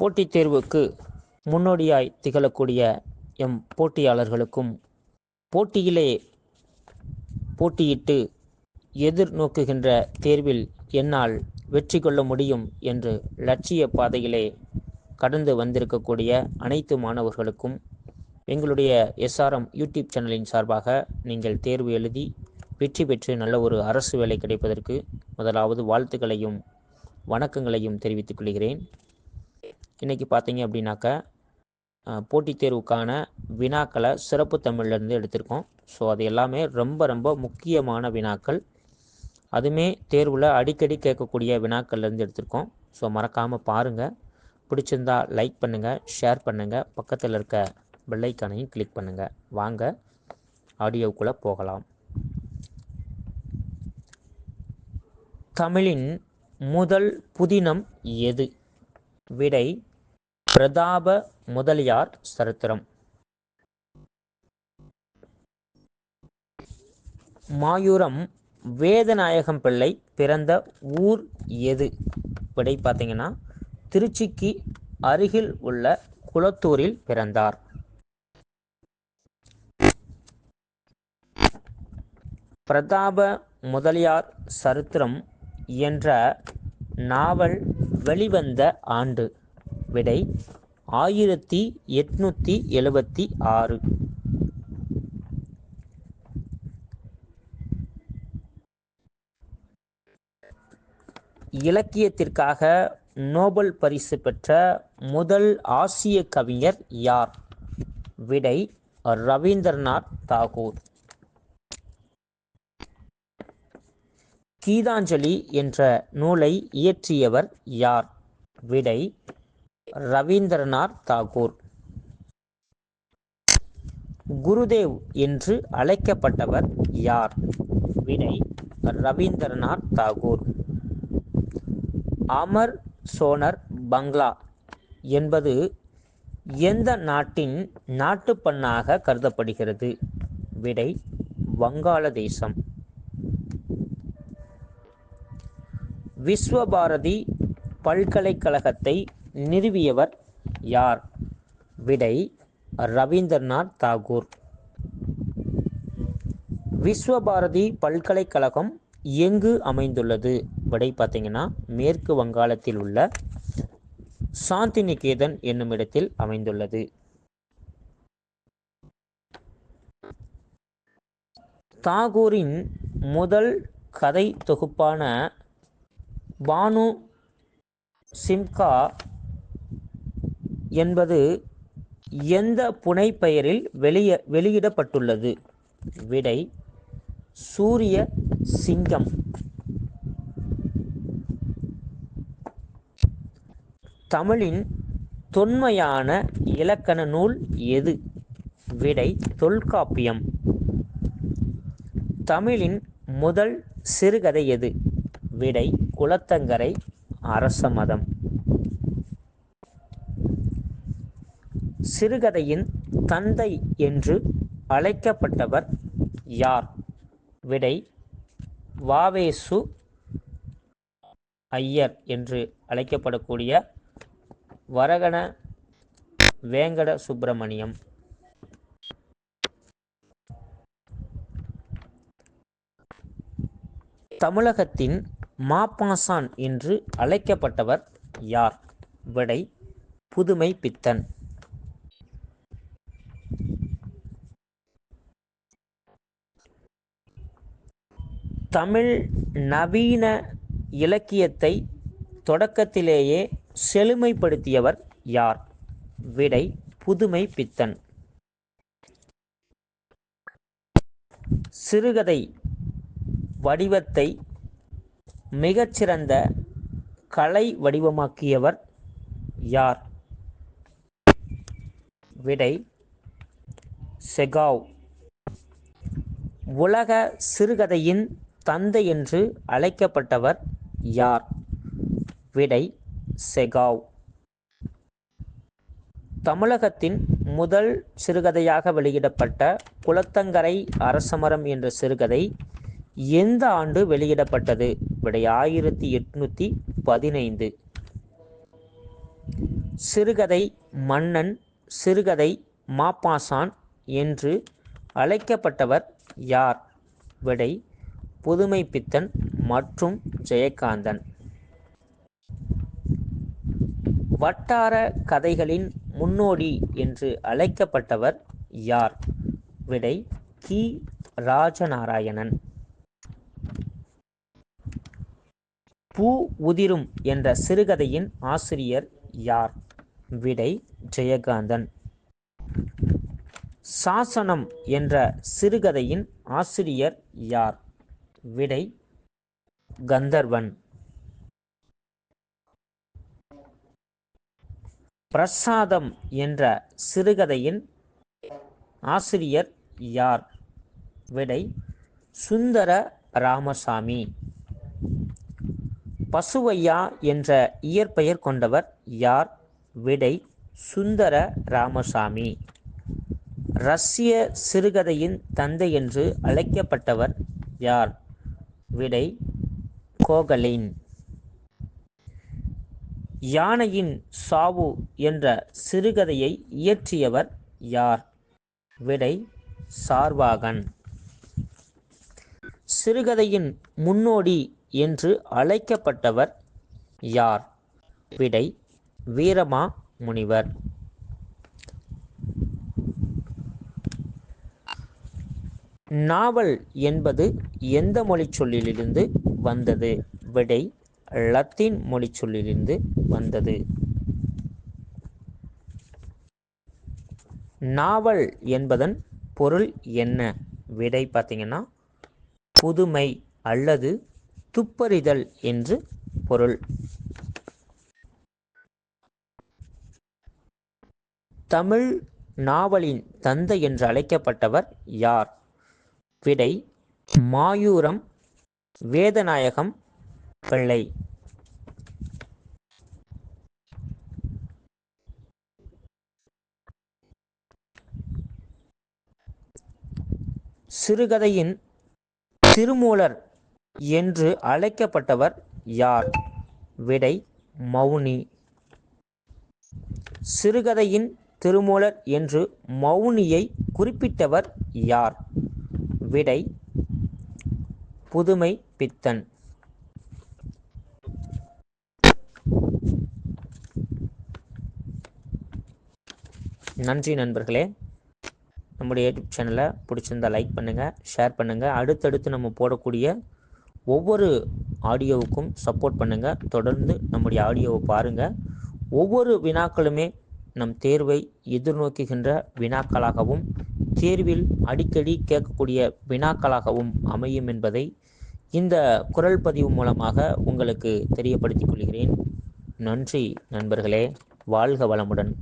போட்டித் தேர்வுக்கு முன்னோடியாய் திகழக்கூடிய எம் போட்டியாளர்களுக்கும் போட்டியிலே போட்டியிட்டு எதிர்நோக்குகின்ற தேர்வில் என்னால் வெற்றி கொள்ள முடியும் என்று லட்சிய பாதையிலே கடந்து வந்திருக்கக்கூடிய அனைத்து மாணவர்களுக்கும் எங்களுடைய எஸ்ஆர்எம் யூடியூப் சேனலின் சார்பாக நீங்கள் தேர்வு எழுதி வெற்றி பெற்று நல்ல ஒரு அரசு வேலை கிடைப்பதற்கு முதலாவது வாழ்த்துக்களையும் வணக்கங்களையும் தெரிவித்துக் கொள்கிறேன். இன்றைக்கி பார்த்தீங்க அப்படின்னாக்கா போட்டித் தேர்வுக்கான வினாக்களை சிறப்பு தமிழ்லேருந்து எடுத்திருக்கோம். ஸோ அது எல்லாமே ரொம்ப முக்கியமான வினாக்கள், அதுவுமே தேர்வில் அடிக்கடி கேட்கக்கூடிய வினாக்கள்லேருந்து எடுத்திருக்கோம். ஸோ மறக்காமல் பாருங்கள். பிடிச்சிருந்தா லைக் பண்ணுங்கள், ஷேர் பண்ணுங்கள், பக்கத்தில் இருக்க பெல் ஐக்கானையும் கிளிக் பண்ணுங்கள். வாங்க ஆடியோக்குள்ளே போகலாம். தமிழின் முதல் புதினம் எது? விடை பிரதாப முதலியார் சரித்திரம். மாயூரம் வேதநாயகம் பிள்ளை பிறந்த ஊர் எது? விடை பார்த்தீங்கன்னா திருச்சிக்கு அருகில் உள்ள குளத்தூரில் பிறந்தார். பிரதாப முதலியார் சரித்திரம் என்ற நாவல் வெளிவந்த ஆண்டு? விடை 1876. இலக்கியத்திற்காக நோபல் பரிசு பெற்ற முதல் ஆசிய கவிஞர் யார்? விடை ரவீந்திரநாத் தாகூர். கீதாஞ்சலி என்ற நூலை இயற்றியவர் யார்? விடை ரவீந்திரநாத் தாகூர். குருதேவ் என்று அழைக்கப்பட்டவர் யார்? விடை ரவீந்திரநாத் தாகூர். அமர் சோனர் பங்களா என்பது எந்த நாட்டின் நாட்டுப்பண்ணாக கருதப்படுகிறது? விடை வங்காளதேசம். விஸ்வபாரதி பல்கலைக்கழகத்தை நிறுவியவர் யார்? விடை ரவீந்திரநாத் தாகூர். விஸ்வபாரதி பல்கலைக்கழகம் எங்கு அமைந்துள்ளது? விடை பார்த்தீங்கன்னா மேற்கு வங்காளத்தில் உள்ள சாந்திநிகேதன் என்னும் இடத்தில் அமைந்துள்ளது. தாகூரின் முதல் கதை தொகுப்பான பானு சிம்கா என்பது எந்த புனைப்பெயரில் வெளியிடப்பட்டுள்ளது? விடை சூரிய சிங்கம். தமிழின் தொன்மையான இலக்கண நூல் எது? விடை தொல்காப்பியம். தமிழின் முதல் சிறுகதை எது? விடை குலத்தங்கரை அரசமதம். சிறுகதையின் தந்தை என்று அழைக்கப்பட்டவர் யார்? விடை வாவேசு ஐயர் என்று அழைக்கப்படக்கூடிய வரகண வேங்கட சுப்பிரமணியம். தமிழகத்தின் மாப்பாசான் என்று அழைக்கப்பட்டவர் யார்? விடை புதுமை பித்தன். தமிழ் நவீன இலக்கியத்தை தொடக்கத்திலேயே செழுமைப்படுத்தியவர் யார்? விடை புதுமை பித்தன். சிறுகதை வடிவத்தை மிகச்சிறந்த கலை வடிவமாக்கியவர் யார்? விடை செகாவ். உலக சிறுகதையின் தந்தை என்று அழைக்கப்பட்டவர் யார்? விடை செகாவ். தமிழகத்தின் முதல் சிறுகதையாக வெளியிடப்பட்ட குலத்தங்கரை அரசமரம் என்ற சிறுகதை எந்த ஆண்டு வெளியிடப்பட்டது? விடை 1815. சிறுகதை மன்னன், சிறுகதை மாப்பாசான் என்று அழைக்கப்பட்டவர் யார்? விடை புதுமைப்பித்தன் மற்றும் ஜெயகாந்தன். வட்டார கதைகளின் முன்னோடி என்று அழைக்கப்பட்டவர் யார்? விடை கி. ராஜநாராயணன். பூ உதிரும் என்ற சிறுகதையின் ஆசிரியர் யார்? விடை ஜெயகாந்தன். சாசனம் என்ற சிறுகதையின் ஆசிரியர் யார்? விடை கந்தர்வன். பிரசாதம் என்ற சிறுகதையின் ஆசிரியர் யார்? விடை சுந்தர ராமசாமி. பசுவையா என்ற இயற்பெயர் கொண்டவர் யார்? விடை சுந்தர ராமசாமி. ரஷ்ய சிறுகதையின் தந்தை என்று அழைக்கப்பட்டவர் யார்? விடை கோகலின். யானையின் சாவு என்ற சிறுகதையை இயற்றியவர் யார்? விடை சார்வாகன். சிறுகதையின் முன்னோடி என்று அழைக்கப்பட்டவர் யார்? விடை வீரமா முனிவர். நாவல் என்பது எந்த மொழிச்சொல்லிலிருந்து வந்தது? விடை லத்தீன் மொழிச்சொல்லிலிருந்து வந்தது. நாவல் என்பதன் பொருள் என்ன? விடை பார்த்தீங்கன்னா புதுமை அல்லது துப்பறிதல் என்று பொருள். தமிழ் நாவலின் தந்தை என்று அழைக்கப்பட்டவர் யார்? விடை மாயூரம் வேதநாயகம் பிள்ளை. சிறுகதையின் திருமூலர் என்று அழைக்கப்பட்டவர் யார்? விடை மௌனி. சிறுகதையின் திருமூலர் என்று மௌனியை குறிப்பிட்டவர் யார்? விடை புதுமை பித்தன். நன்றி நண்பர்களே. நம்முடைய யூடியூப் சேனலை பிடிச்சிருந்தால் லைக் பண்ணுங்கள், ஷேர் பண்ணுங்கள். அடுத்தடுத்து நம்ம போடக்கூடிய ஒவ்வொரு ஆடியோவுக்கும் சப்போர்ட் பண்ணுங்கள். தொடர்ந்து நம்முடைய ஆடியோவை பாருங்கள். ஒவ்வொரு வினாக்களுமே நம் தேர்வை எதிர்நோக்குகின்ற வினாக்களாகவும் தேர்வில் அடிக்கடி கேட்கக்கூடிய வினாக்களாகவும் அமையும் என்பதை இந்த குரல் பதிவு மூலமாக உங்களுக்கு தெரியப்படுத்திக் கொள்கிறேன். நன்றி நண்பர்களே. வாழ்க வளமுடன்.